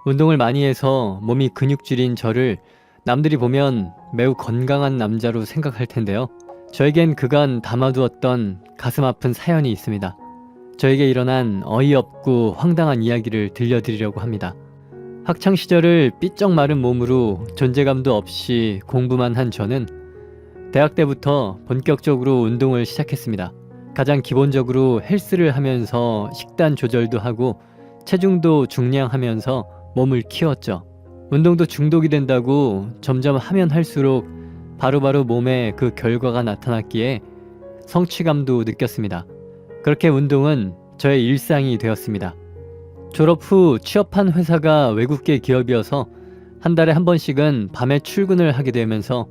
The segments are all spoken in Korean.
운동을 많이 해서 몸이 근육질인 저를 남들이 보면 매우 건강한 남자로 생각할 텐데요. 저에겐 그간 담아두었던 가슴 아픈 사연이 있습니다. 저에게 일어난 어이없고 황당한 이야기를 들려드리려고 합니다. 학창시절을 삐쩍 마른 몸으로 존재감도 없이 공부만 한 저는 대학 때부터 본격적으로 운동을 시작했습니다. 가장 기본적으로 헬스를 하면서 식단 조절도 하고 체중도 중량하면서 몸을 키웠죠. 운동도 중독이 된다고 점점 하면 할수록 바로바로 몸에 그 결과가 나타났기에 성취감도 느꼈습니다. 그렇게 운동은 저의 일상이 되었습니다. 졸업 후 취업한 회사가 외국계 기업이어서 한 달에 한 번씩은 밤에 출근을 하게 되면서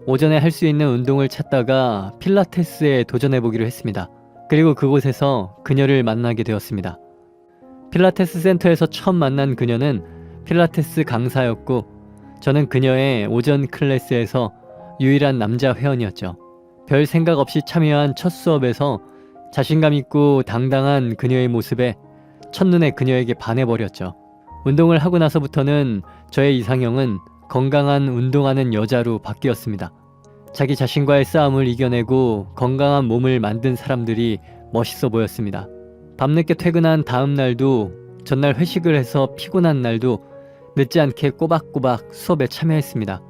오전에 할 수 있는 운동을 찾다가 필라테스에 도전해보기로 했습니다. 그리고 그곳에서 그녀를 만나게 되었습니다. 필라테스 센터에서 처음 만난 그녀는 필라테스 강사였고 저는 그녀의 오전 클래스에서 유일한 남자 회원이었죠. 별 생각 없이 참여한 첫 수업에서 자신감 있고 당당한 그녀의 모습에 첫눈에 그녀에게 반해버렸죠. 운동을 하고 나서부터는 저의 이상형은 건강한 운동하는 여자로 바뀌었습니다. 자기 자신과의 싸움을 이겨내고 건강한 몸을 만든 사람들이 멋있어 보였습니다. 밤늦게 퇴근한 다음 날도 전날 회식을 해서 피곤한 날도 늦지 않게 꼬박꼬박 수업에 참여했습니다.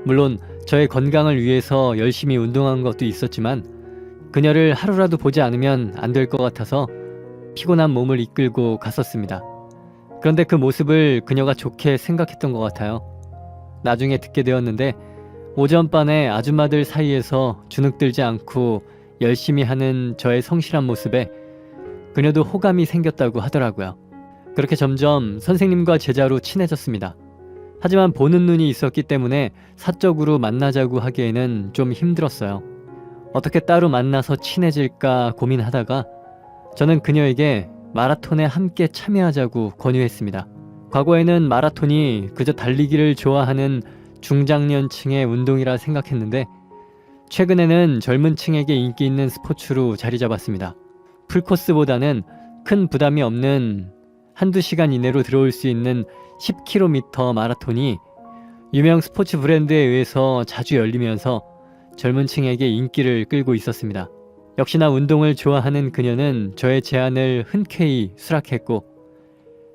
물론 저의 건강을 위해서 열심히 운동한 것도 있었지만 그녀를 하루라도 보지 않으면 안 될 것 같아서 피곤한 몸을 이끌고 갔었습니다. 그런데 그 모습을 그녀가 좋게 생각했던 것 같아요. 나중에 듣게 되었는데 오전반에 아줌마들 사이에서 주눅들지 않고 열심히 하는 저의 성실한 모습에 그녀도 호감이 생겼다고 하더라고요. 그렇게 점점 선생님과 제자로 친해졌습니다. 하지만 보는 눈이 있었기 때문에 사적으로 만나자고 하기에는 좀 힘들었어요. 어떻게 따로 만나서 친해질까 고민하다가 저는 그녀에게 마라톤에 함께 참여하자고 권유했습니다. 과거에는 마라톤이 그저 달리기를 좋아하는 중장년층의 운동이라 생각했는데 최근에는 젊은 층에게 인기 있는 스포츠로 자리 잡았습니다. 풀코스보다는 큰 부담이 없는 한두 시간 이내로 들어올 수 있는 10km 마라톤이 유명 스포츠 브랜드에 의해서 자주 열리면서 젊은 층에게 인기를 끌고 있었습니다. 역시나 운동을 좋아하는 그녀는 저의 제안을 흔쾌히 수락했고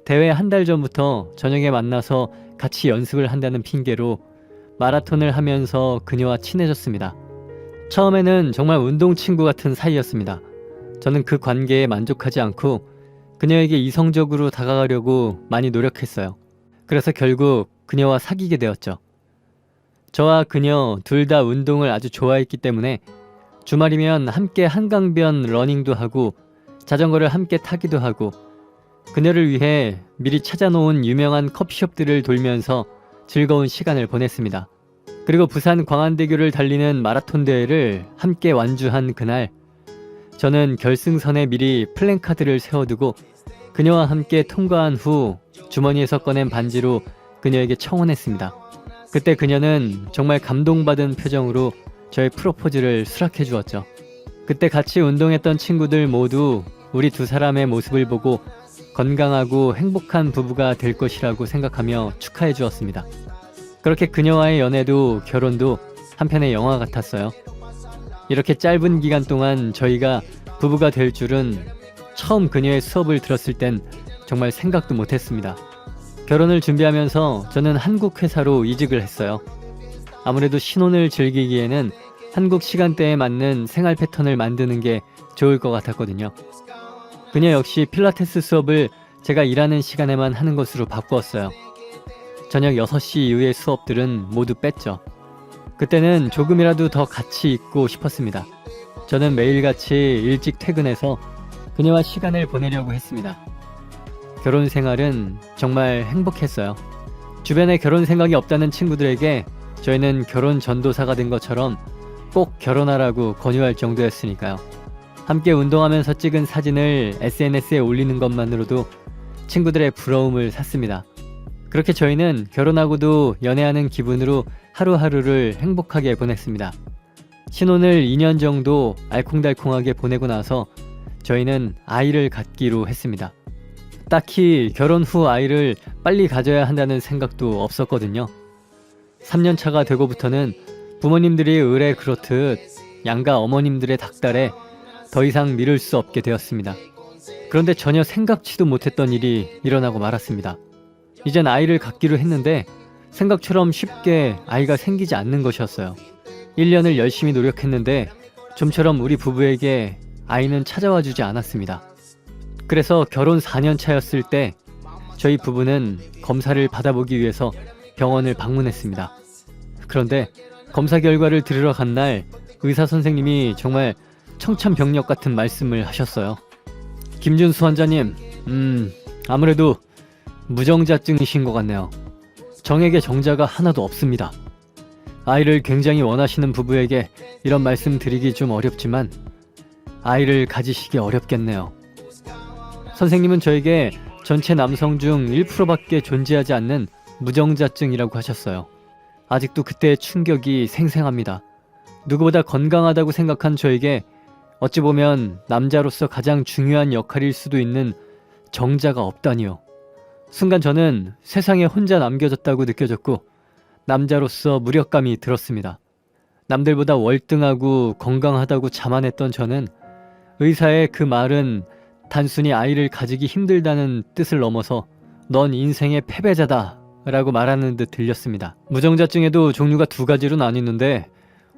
대회 한 달 전부터 저녁에 만나서 같이 연습을 한다는 핑계로 마라톤을 하면서 그녀와 친해졌습니다. 처음에는 정말 운동 친구 같은 사이였습니다. 저는 그 관계에 만족하지 않고 그녀에게 이성적으로 다가가려고 많이 노력했어요. 그래서 결국 그녀와 사귀게 되었죠. 저와 그녀 둘 다 운동을 아주 좋아했기 때문에 주말이면 함께 한강변 러닝도 하고 자전거를 함께 타기도 하고 그녀를 위해 미리 찾아놓은 유명한 커피숍들을 돌면서 즐거운 시간을 보냈습니다. 그리고 부산 광안대교를 달리는 마라톤 대회를 함께 완주한 그날 저는 결승선에 미리 플랜카드를 세워두고 그녀와 함께 통과한 후 주머니에서 꺼낸 반지로 그녀에게 청혼했습니다. 그때 그녀는 정말 감동받은 표정으로 저의 프로포즈를 수락해 주었죠. 그때 같이 운동했던 친구들 모두 우리 두 사람의 모습을 보고 건강하고 행복한 부부가 될 것이라고 생각하며 축하해 주었습니다. 그렇게 그녀와의 연애도 결혼도 한편의 영화 같았어요. 이렇게 짧은 기간 동안 저희가 부부가 될 줄은 처음 그녀의 수업을 들었을 땐 정말 생각도 못했습니다. 결혼을 준비하면서 저는 한국 회사로 이직을 했어요. 아무래도 신혼을 즐기기에는 한국 시간대에 맞는 생활 패턴을 만드는 게 좋을 것 같았거든요. 그녀 역시 필라테스 수업을 제가 일하는 시간에만 하는 것으로 바꾸었어요. 저녁 6시 이후의 수업들은 모두 뺐죠. 그때는 조금이라도 더 같이 있고 싶었습니다. 저는 매일같이 일찍 퇴근해서 그녀와 시간을 보내려고 했습니다. 결혼 생활은 정말 행복했어요. 주변에 결혼 생각이 없다는 친구들에게 저희는 결혼 전도사가 된 것처럼 꼭 결혼하라고 권유할 정도였으니까요. 함께 운동하면서 찍은 사진을 SNS에 올리는 것만으로도 친구들의 부러움을 샀습니다. 그렇게 저희는 결혼하고도 연애하는 기분으로 하루하루를 행복하게 보냈습니다. 신혼을 2년 정도 알콩달콩하게 보내고 나서 저희는 아이를 갖기로 했습니다. 딱히 결혼 후 아이를 빨리 가져야 한다는 생각도 없었거든요. 3년 차가 되고부터는 부모님들이 의뢰 그렇듯 양가 어머님들의 닥달에 더 이상 미룰 수 없게 되었습니다. 그런데 전혀 생각지도 못했던 일이 일어나고 말았습니다. 이젠 아이를 갖기로 했는데 생각처럼 쉽게 아이가 생기지 않는 것이었어요. 1년을 열심히 노력했는데 좀처럼 우리 부부에게 아이는 찾아와 주지 않았습니다. 그래서 결혼 4년 차였을 때 저희 부부는 검사를 받아보기 위해서 병원을 방문했습니다. 그런데 검사 결과를 들으러 간 날 의사 선생님이 정말 청천벽력 같은 말씀을 하셨어요. 김준수 환자님, 아무래도 무정자증이신 것 같네요. 정액에 정자가 하나도 없습니다. 아이를 굉장히 원하시는 부부에게 이런 말씀 드리기 좀 어렵지만 아이를 가지시기 어렵겠네요. 선생님은 저에게 전체 남성 중 1%밖에 존재하지 않는 무정자증이라고 하셨어요. 아직도 그때의 충격이 생생합니다. 누구보다 건강하다고 생각한 저에게 어찌 보면 남자로서 가장 중요한 역할일 수도 있는 정자가 없다니요. 순간 저는 세상에 혼자 남겨졌다고 느껴졌고 남자로서 무력감이 들었습니다. 남들보다 월등하고 건강하다고 자만했던 저는 의사의 그 말은 단순히 아이를 가지기 힘들다는 뜻을 넘어서 넌 인생의 패배자다 라고 말하는 듯 들렸습니다. 무정자증에도 종류가 2가지로 나뉘는데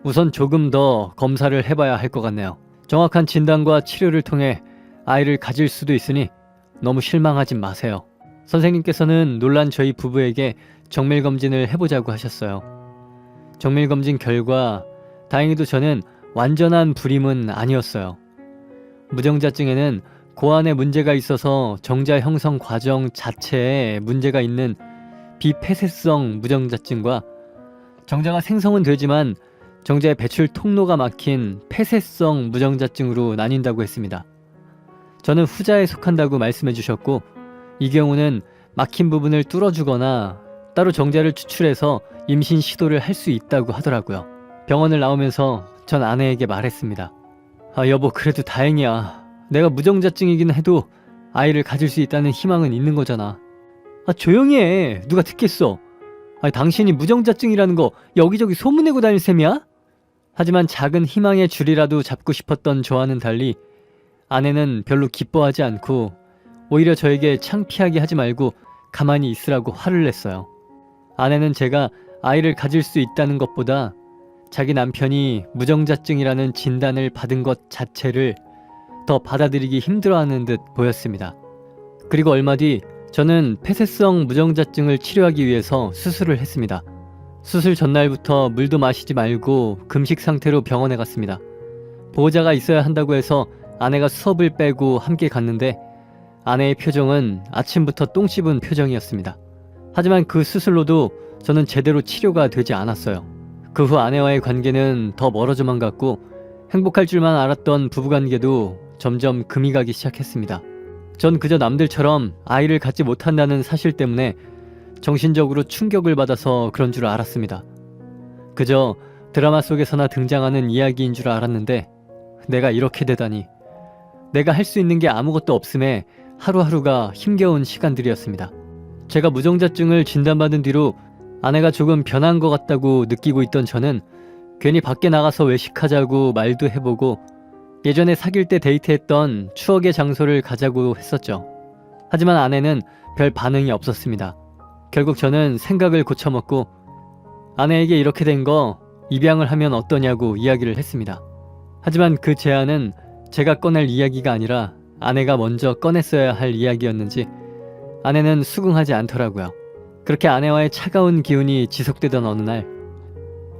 우선 조금 더 검사를 해봐야 할 것 같네요. 정확한 진단과 치료를 통해 아이를 가질 수도 있으니 너무 실망하지 마세요. 선생님께서는 놀란 저희 부부에게 정밀검진을 해보자고 하셨어요. 정밀검진 결과 다행히도 저는 완전한 불임은 아니었어요. 무정자증에는 고안에 문제가 있어서 정자 형성 과정 자체에 문제가 있는 비폐쇄성 무정자증과 정자가 생성은 되지만 정자의 배출 통로가 막힌 폐쇄성 무정자증으로 나뉜다고 했습니다. 저는 후자에 속한다고 말씀해 주셨고 이 경우는 막힌 부분을 뚫어주거나 따로 정자를 추출해서 임신 시도를 할 수 있다고 하더라고요. 병원을 나오면서 전 아내에게 말했습니다. 여보, 그래도 다행이야. 내가 무정자증이긴 해도 아이를 가질 수 있다는 희망은 있는 거잖아. 조용히 해. 누가 듣겠어. 당신이 무정자증이라는 거 여기저기 소문내고 다닐 셈이야? 하지만 작은 희망의 줄이라도 잡고 싶었던 저와는 달리 아내는 별로 기뻐하지 않고 오히려 저에게 창피하게 하지 말고 가만히 있으라고 화를 냈어요. 아내는 제가 아이를 가질 수 있다는 것보다 자기 남편이 무정자증이라는 진단을 받은 것 자체를 더 받아들이기 힘들어하는 듯 보였습니다. 그리고 얼마 뒤 저는 폐쇄성 무정자증을 치료하기 위해서 수술을 했습니다. 수술 전날부터 물도 마시지 말고 금식 상태로 병원에 갔습니다. 보호자가 있어야 한다고 해서 아내가 수업을 빼고 함께 갔는데 아내의 표정은 아침부터 똥 씹은 표정이었습니다. 하지만 그 수술로도 저는 제대로 치료가 되지 않았어요. 그 후 아내와의 관계는 더 멀어져만 갔고 행복할 줄만 알았던 부부관계도 점점 금이 가기 시작했습니다. 전 그저 남들처럼 아이를 갖지 못한다는 사실 때문에 정신적으로 충격을 받아서 그런 줄 알았습니다. 그저 드라마 속에서나 등장하는 이야기인 줄 알았는데 내가 이렇게 되다니. 내가 할 수 있는 게 아무것도 없음에 하루하루가 힘겨운 시간들이었습니다. 제가 무정자증을 진단받은 뒤로 아내가 조금 변한 것 같다고 느끼고 있던 저는 괜히 밖에 나가서 외식하자고 말도 해보고 예전에 사귈 때 데이트했던 추억의 장소를 가자고 했었죠. 하지만 아내는 별 반응이 없었습니다. 결국 저는 생각을 고쳐먹고 아내에게 이렇게 된 거 입양을 하면 어떠냐고 이야기를 했습니다. 하지만 그 제안은 제가 꺼낼 이야기가 아니라 아내가 먼저 꺼냈어야 할 이야기였는지 아내는 수긍하지 않더라고요. 그렇게 아내와의 차가운 기운이 지속되던 어느 날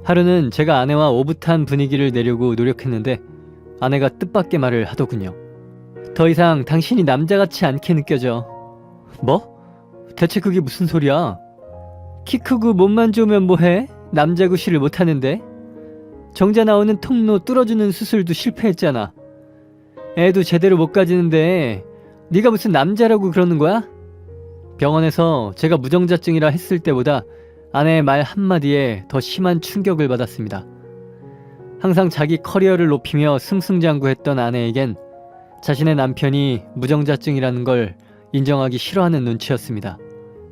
하루는 제가 아내와 오붓한 분위기를 내려고 노력했는데 아내가 뜻밖의 말을 하더군요. 더 이상 당신이 남자같이 않게 느껴져. 뭐? 대체 그게 무슨 소리야? 키 크고 몸만 좋으면 뭐해? 남자 구실을 못하는데? 정자 나오는 통로 뚫어주는 수술도 실패했잖아. 애도 제대로 못 가지는데 네가 무슨 남자라고 그러는 거야? 병원에서 제가 무정자증이라 했을 때보다 아내의 말 한마디에 더 심한 충격을 받았습니다. 항상 자기 커리어를 높이며 승승장구했던 아내에겐 자신의 남편이 무정자증이라는 걸 인정하기 싫어하는 눈치였습니다.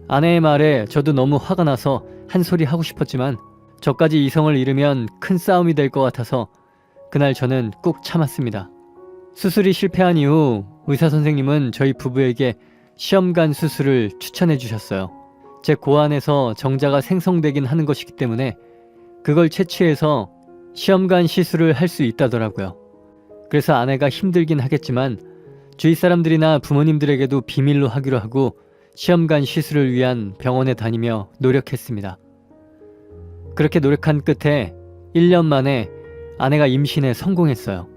아내의 말에 저도 너무 화가 나서 한 소리 하고 싶었지만 저까지 이성을 잃으면 큰 싸움이 될 것 같아서 그날 저는 꾹 참았습니다. 수술이 실패한 이후 의사 선생님은 저희 부부에게 시험관 수술을 추천해 주셨어요. 제 고안에서 정자가 생성되긴 하는 것이기 때문에 그걸 채취해서 시험관 시술을 할 수 있다더라고요. 그래서 아내가 힘들긴 하겠지만 주위 사람들이나 부모님들에게도 비밀로 하기로 하고 시험관 시술을 위한 병원에 다니며 노력했습니다. 그렇게 노력한 끝에 1년 만에 아내가 임신에 성공했어요.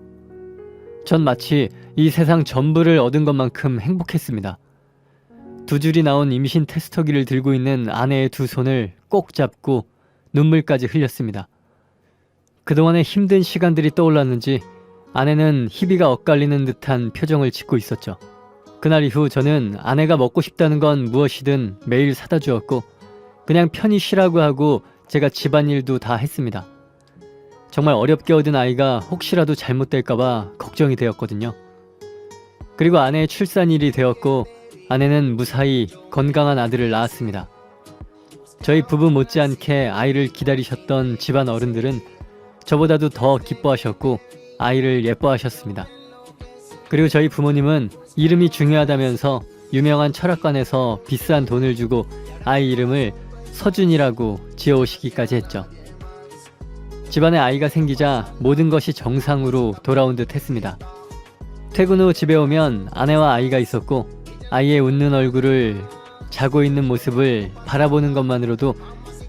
전 마치 이 세상 전부를 얻은 것만큼 행복했습니다. 2줄이 나온 임신 테스터기를 들고 있는 아내의 2손을 꼭 잡고 눈물까지 흘렸습니다. 그동안의 힘든 시간들이 떠올랐는지 아내는 희비가 엇갈리는 듯한 표정을 짓고 있었죠. 그날 이후 저는 아내가 먹고 싶다는 건 무엇이든 매일 사다 주었고 그냥 편히 쉬라고 하고 제가 집안일도 다 했습니다. 정말 어렵게 얻은 아이가 혹시라도 잘못될까봐 걱정이 되었거든요. 그리고 아내의 출산일이 되었고 아내는 무사히 건강한 아들을 낳았습니다. 저희 부부 못지않게 아이를 기다리셨던 집안 어른들은 저보다도 더 기뻐하셨고 아이를 예뻐하셨습니다. 그리고 저희 부모님은 이름이 중요하다면서 유명한 철학관에서 비싼 돈을 주고 아이 이름을 서준이라고 지어오시기까지 했죠. 집안에 아이가 생기자 모든 것이 정상으로 돌아온 듯 했습니다. 퇴근 후 집에 오면 아내와 아이가 있었고 아이의 웃는 얼굴을 자고 있는 모습을 바라보는 것만으로도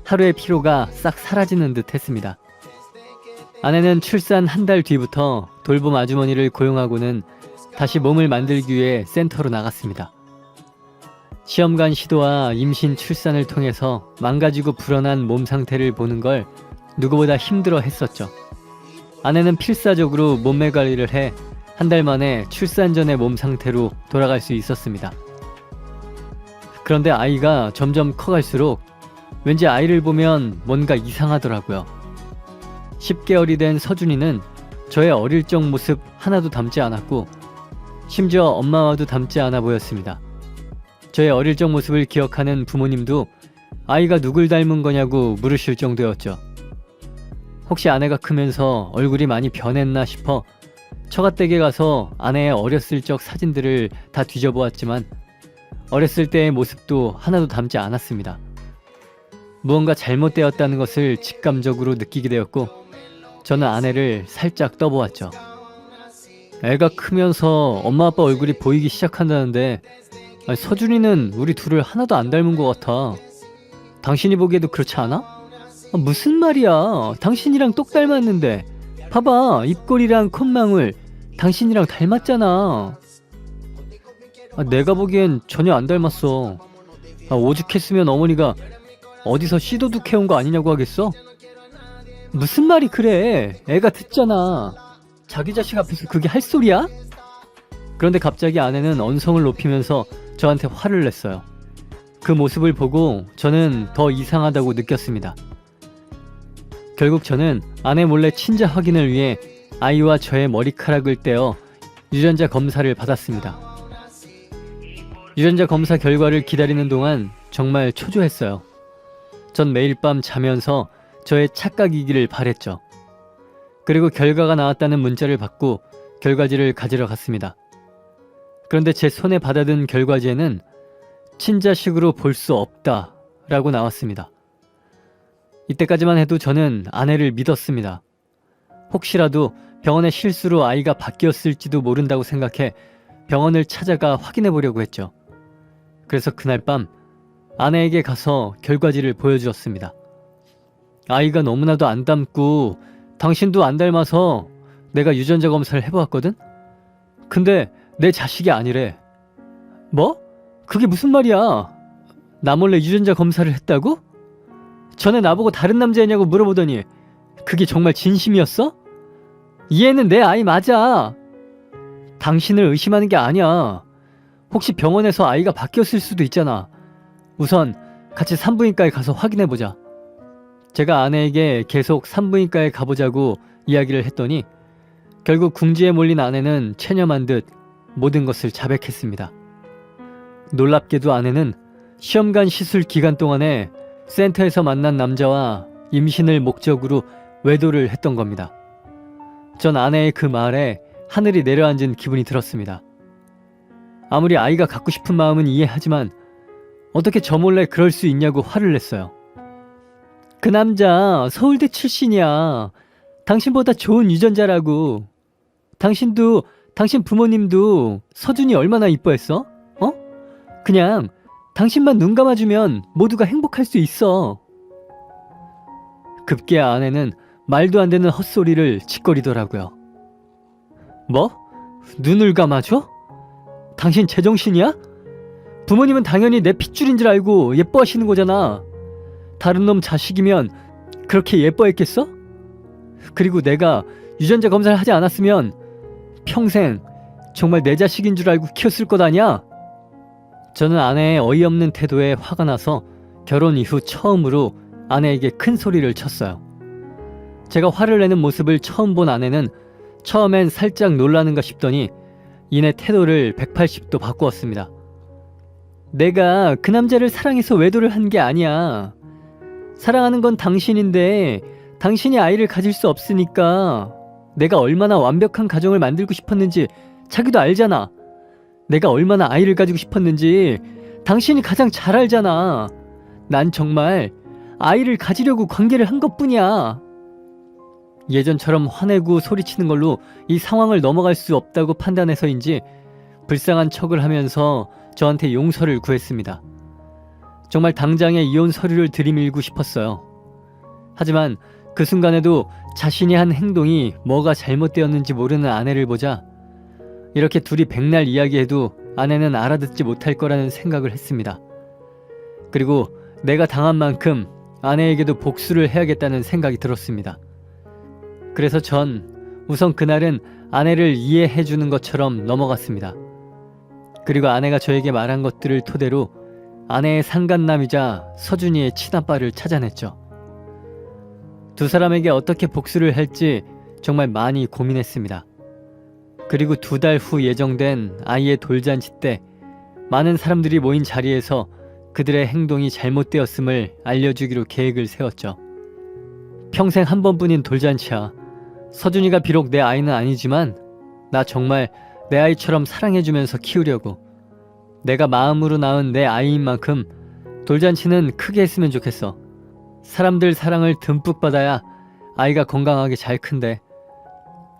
하루의 피로가 싹 사라지는 듯 했습니다. 아내는 출산 한 달 뒤부터 돌봄 아주머니를 고용하고는 다시 몸을 만들기 위해 센터로 나갔습니다. 시험관 시도와 임신 출산을 통해서 망가지고 불어난 몸 상태를 보는 걸 누구보다 힘들어 했었죠. 아내는 필사적으로 몸매 관리를 해 한 달 만에 출산 전의 몸 상태로 돌아갈 수 있었습니다. 그런데 아이가 점점 커갈수록 왠지 아이를 보면 뭔가 이상하더라고요. 10개월이 된 서준이는 저의 어릴 적 모습 하나도 닮지 않았고 심지어 엄마와도 닮지 않아 보였습니다. 저의 어릴 적 모습을 기억하는 부모님도 아이가 누굴 닮은 거냐고 물으실 정도였죠. 혹시 아내가 크면서 얼굴이 많이 변했나 싶어 처가댁에 가서 아내의 어렸을 적 사진들을 다 뒤져보았지만 어렸을 때의 모습도 하나도 닮지 않았습니다. 무언가 잘못되었다는 것을 직감적으로 느끼게 되었고 저는 아내를 살짝 떠보았죠. 애가 크면서 엄마 아빠 얼굴이 보이기 시작한다는데 서준이는 우리 둘을 하나도 안 닮은 것 같아. 당신이 보기에도 그렇지 않아? 무슨 말이야. 당신이랑 똑 닮았는데. 봐봐, 입꼬리랑 콧망울 당신이랑 닮았잖아. 내가 보기엔 전혀 안 닮았어. 오죽했으면 어머니가 어디서 씨도둑해온 거 아니냐고 하겠어? 무슨 말이 그래. 애가 듣잖아. 자기 자식 앞에서 그게 할 소리야? 그런데 갑자기 아내는 언성을 높이면서 저한테 화를 냈어요. 그 모습을 보고 저는 더 이상하다고 느꼈습니다. 결국 저는 아내 몰래 친자 확인을 위해 아이와 저의 머리카락을 떼어 유전자 검사를 받았습니다. 유전자 검사 결과를 기다리는 동안 정말 초조했어요. 전 매일 밤 자면서 저의 착각이기를 바랬죠. 그리고 결과가 나왔다는 문자를 받고 결과지를 가지러 갔습니다. 그런데 제 손에 받아든 결과지에는 친자식으로 볼 수 없다 라고 나왔습니다. 이때까지만 해도 저는 아내를 믿었습니다. 혹시라도 병원의 실수로 아이가 바뀌었을지도 모른다고 생각해 병원을 찾아가 확인해 보려고 했죠. 그래서 그날 밤 아내에게 가서 결과지를 보여주었습니다. 아이가 너무나도 안 닮고 당신도 안 닮아서 내가 유전자 검사를 해보았거든? 근데 내 자식이 아니래. 뭐? 그게 무슨 말이야? 나 몰래 유전자 검사를 했다고? 전에 나보고 다른 남자애냐고 물어보더니 그게 정말 진심이었어? 이 애는 내 아이 맞아. 당신을 의심하는 게 아니야. 혹시 병원에서 아이가 바뀌었을 수도 있잖아. 우선 같이 산부인과에 가서 확인해보자. 제가 아내에게 계속 산부인과에 가보자고 이야기를 했더니 결국 궁지에 몰린 아내는 체념한 듯 모든 것을 자백했습니다. 놀랍게도 아내는 시험관 시술 기간 동안에 센터에서 만난 남자와 임신을 목적으로 외도를 했던 겁니다. 전 아내의 그 말에 하늘이 내려앉은 기분이 들었습니다. 아무리 아이가 갖고 싶은 마음은 이해하지만 어떻게 저 몰래 그럴 수 있냐고 화를 냈어요. 그 남자 서울대 출신이야. 당신보다 좋은 유전자라고. 당신도 당신 부모님도 서준이 얼마나 이뻐했어? 어? 그냥 당신만 눈 감아주면 모두가 행복할 수 있어. 급기야 아내는 말도 안 되는 헛소리를 짓거리더라고요. 뭐? 눈을 감아줘? 당신 제정신이야? 부모님은 당연히 내 핏줄인 줄 알고 예뻐하시는 거잖아. 다른 놈 자식이면 그렇게 예뻐했겠어? 그리고 내가 유전자 검사를 하지 않았으면 평생 정말 내 자식인 줄 알고 키웠을 것 아니야? 저는 아내의 어이없는 태도에 화가 나서 결혼 이후 처음으로 아내에게 큰 소리를 쳤어요. 제가 화를 내는 모습을 처음 본 아내는 처음엔 살짝 놀라는가 싶더니 이내 태도를 180도 바꾸었습니다. 내가 그 남자를 사랑해서 외도를 한 게 아니야. 사랑하는 건 당신인데 당신이 아이를 가질 수 없으니까 내가 얼마나 완벽한 가정을 만들고 싶었는지 자기도 알잖아. 내가 얼마나 아이를 가지고 싶었는지 당신이 가장 잘 알잖아. 난 정말 아이를 가지려고 관계를 한 것뿐이야. 예전처럼 화내고 소리치는 걸로 이 상황을 넘어갈 수 없다고 판단해서인지 불쌍한 척을 하면서 저한테 용서를 구했습니다. 정말 당장에 이혼 서류를 들이밀고 싶었어요. 하지만 그 순간에도 자신이 한 행동이 뭐가 잘못되었는지 모르는 아내를 보자 이렇게 둘이 백날 이야기해도 아내는 알아듣지 못할 거라는 생각을 했습니다. 그리고 내가 당한 만큼 아내에게도 복수를 해야겠다는 생각이 들었습니다. 그래서 전 우선 그날은 아내를 이해해 주는 것처럼 넘어갔습니다. 그리고 아내가 저에게 말한 것들을 토대로 아내의 상간남이자 서준이의 친아빠를 찾아냈죠. 두 사람에게 어떻게 복수를 할지 정말 많이 고민했습니다. 그리고 2달 후 예정된 아이의 돌잔치 때 많은 사람들이 모인 자리에서 그들의 행동이 잘못되었음을 알려주기로 계획을 세웠죠. 평생 한 번뿐인 돌잔치야. 서준이가 비록 내 아이는 아니지만 나 정말 내 아이처럼 사랑해주면서 키우려고. 내가 마음으로 낳은 내 아이인 만큼 돌잔치는 크게 했으면 좋겠어. 사람들 사랑을 듬뿍 받아야 아이가 건강하게 잘 큰대.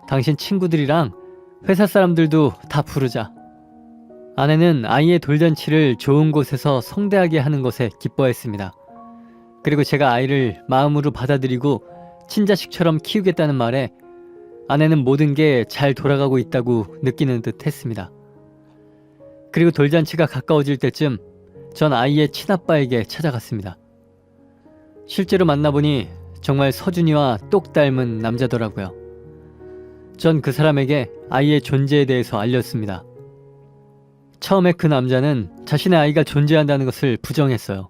당신 친구들이랑 회사 사람들도 다 부르자. 아내는 아이의 돌잔치를 좋은 곳에서 성대하게 하는 것에 기뻐했습니다. 그리고 제가 아이를 마음으로 받아들이고 친자식처럼 키우겠다는 말에 아내는 모든 게 잘 돌아가고 있다고 느끼는 듯 했습니다. 그리고 돌잔치가 가까워질 때쯤 전 아이의 친아빠에게 찾아갔습니다. 실제로 만나보니 정말 서준이와 똑 닮은 남자더라고요. 전 그 사람에게 아이의 존재에 대해서 알렸습니다. 처음에 그 남자는 자신의 아이가 존재한다는 것을 부정했어요.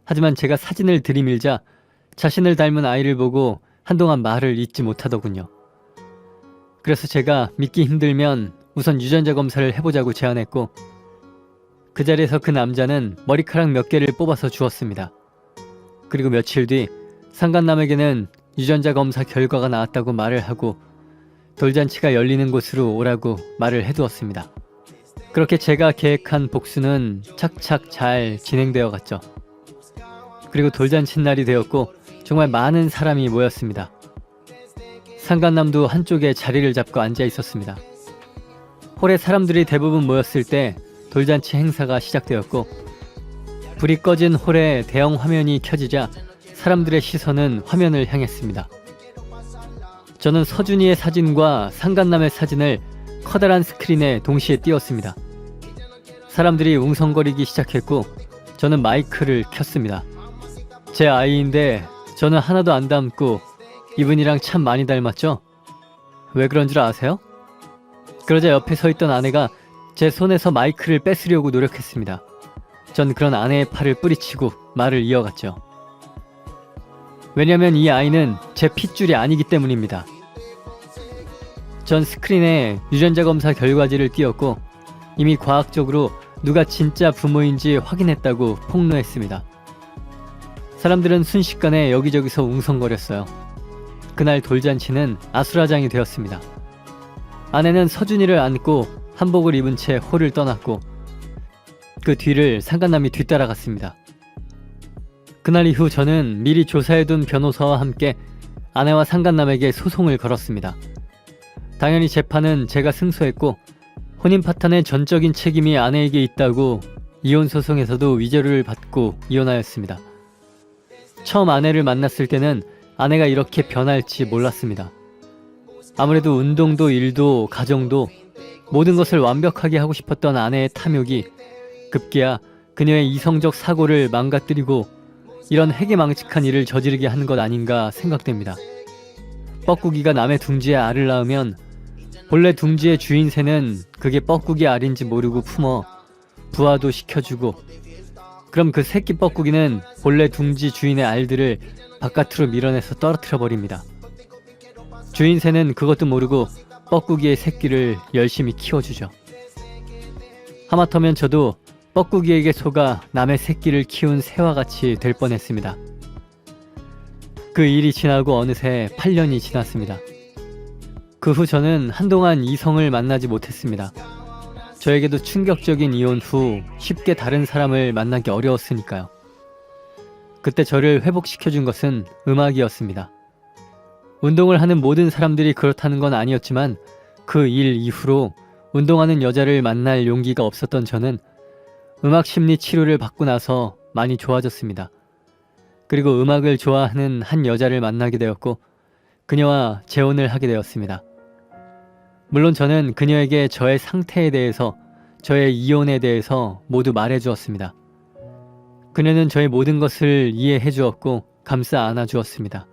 하지만 제가 사진을 들이밀자 자신을 닮은 아이를 보고 한동안 말을 잇지 못하더군요. 그래서 제가 믿기 힘들면 우선 유전자 검사를 해보자고 제안했고 그 자리에서 그 남자는 머리카락 몇 개를 뽑아서 주었습니다. 그리고 며칠 뒤 상간남에게는 유전자 검사 결과가 나왔다고 말을 하고 돌잔치가 열리는 곳으로 오라고 말을 해두었습니다. 그렇게 제가 계획한 복수는 착착 잘 진행되어 갔죠. 그리고 돌잔치 날이 되었고 정말 많은 사람이 모였습니다. 상간남도 한쪽에 자리를 잡고 앉아 있었습니다. 홀에 사람들이 대부분 모였을 때 돌잔치 행사가 시작되었고 불이 꺼진 홀에 대형 화면이 켜지자 사람들의 시선은 화면을 향했습니다. 저는 서준이의 사진과 상간남의 사진을 커다란 스크린에 동시에 띄웠습니다. 사람들이 웅성거리기 시작했고 저는 마이크를 켰습니다. 제 아이인데 저는 하나도 안 닮고 이분이랑 참 많이 닮았죠? 왜 그런 줄 아세요? 그러자 옆에 서 있던 아내가 제 손에서 마이크를 뺏으려고 노력했습니다. 전 그런 아내의 팔을 뿌리치고 말을 이어갔죠. 왜냐면 이 아이는 제 핏줄이 아니기 때문입니다. 전 스크린에 유전자 검사 결과지를 띄웠고 이미 과학적으로 누가 진짜 부모인지 확인했다고 폭로했습니다. 사람들은 순식간에 여기저기서 웅성거렸어요. 그날 돌잔치는 아수라장이 되었습니다. 아내는 서준이를 안고 한복을 입은 채 홀을 떠났고 그 뒤를 상간남이 뒤따라갔습니다. 그날 이후 저는 미리 조사해둔 변호사와 함께 아내와 상간남에게 소송을 걸었습니다. 당연히 재판은 제가 승소했고 혼인 파탄의 전적인 책임이 아내에게 있다고 이혼 소송에서도 위조를 받고 이혼하였습니다. 처음 아내를 만났을 때는 아내가 이렇게 변할지 몰랐습니다. 아무래도 운동도 일도 가정도 모든 것을 완벽하게 하고 싶었던 아내의 탐욕이 급기야 그녀의 이성적 사고를 망가뜨리고 이런 해괴망측한 일을 저지르게 한 것 아닌가 생각됩니다. 뻐꾸기가 남의 둥지에 알을 낳으면 본래 둥지의 주인 새는 그게 뻐꾸기 알인지 모르고 품어 부화도 시켜주고 그럼 그 새끼 뻐꾸기는 본래 둥지 주인의 알들을 바깥으로 밀어내서 떨어뜨려 버립니다. 주인 새는 그것도 모르고 뻐꾸기의 새끼를 열심히 키워주죠. 하마터면 저도 뻐꾸기에게 속아 남의 새끼를 키운 새와 같이 될 뻔했습니다. 그 일이 지나고 어느새 8년이 지났습니다. 그 후 저는 한동안 이성을 만나지 못했습니다. 저에게도 충격적인 이혼 후 쉽게 다른 사람을 만나기 어려웠으니까요. 그때 저를 회복시켜준 것은 음악이었습니다. 운동을 하는 모든 사람들이 그렇다는 건 아니었지만 그 일 이후로 운동하는 여자를 만날 용기가 없었던 저는 음악 심리 치료를 받고 나서 많이 좋아졌습니다. 그리고 음악을 좋아하는 한 여자를 만나게 되었고 그녀와 재혼을 하게 되었습니다. 물론 저는 그녀에게 저의 상태에 대해서, 저의 이혼에 대해서 모두 말해 주었습니다. 그녀는 저의 모든 것을 이해해 주었고 감싸 안아 주었습니다.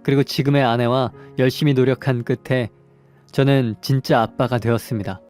그리고 지금의 아내와 열심히 노력한 끝에 저는 진짜 아빠가 되었습니다.